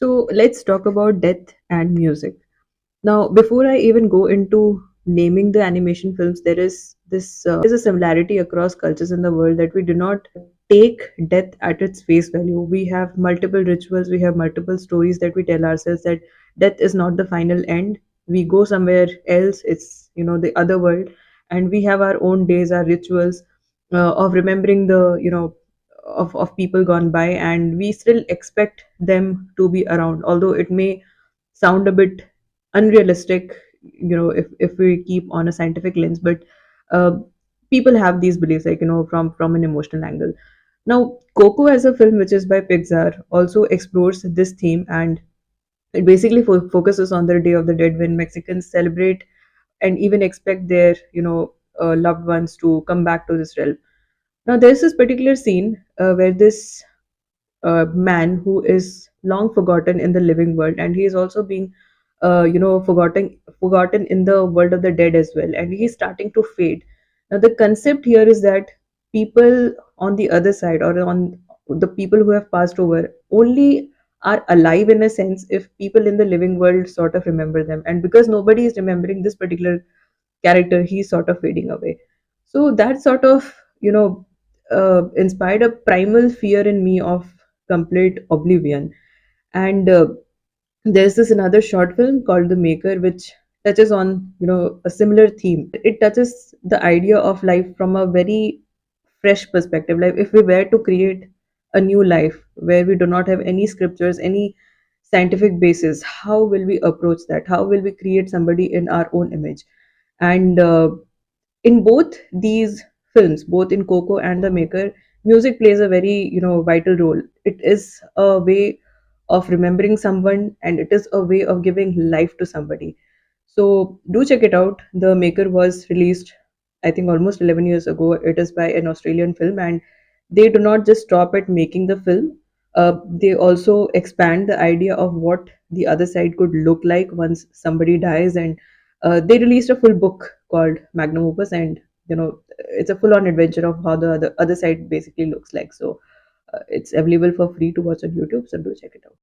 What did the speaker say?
So let's talk about death and music. Now, before I even go into naming the animation films, there is a similarity across cultures in the world that we do not take death at its face value. We have multiple rituals, we have multiple stories that we tell ourselves that death is not the final end. We go somewhere else, it's the other world, and we have our own days, our rituals of remembering of people gone by, and we still expect them to be around, although it may sound a bit unrealistic, if we keep on a scientific lens, but uh, people have these beliefs, like from an emotional angle. Now, Coco, as a film which is by Pixar, also explores this theme, and it basically focuses on the Day of the Dead, when Mexicans celebrate and even expect their loved ones to come back to this realm. Now, there's this particular scene where this man who is long forgotten in the living world, and he is also being forgotten in the world of the dead as well, and he's starting to fade. Now, the concept here is that people on the other side, or on the people who have passed over, only are alive in a sense if people in the living world sort of remember them, and because nobody is remembering this particular character, he's sort of fading away. So that sort of inspired a primal fear in me of complete oblivion. And there's this another short film called The Maker, which touches on a similar theme. It touches the idea of life from a very fresh perspective. Like, if we were to create a new life where we do not have any scriptures, any scientific basis, how will we approach that? How will we create somebody in our own image? And in both these films, both in Coco and The Maker, music plays a very vital role. It is a way of remembering someone, and it is a way of giving life to somebody. So do check it out. The Maker was released, I think, almost 11 years ago. It is by an Australian film, and they do not just stop at making the film. They also expand the idea of what the other side could look like once somebody dies, and they released a full book called Magnum Opus, and it's a full-on adventure of how the other side basically looks like. So it's available for free to watch on YouTube. So do check it out.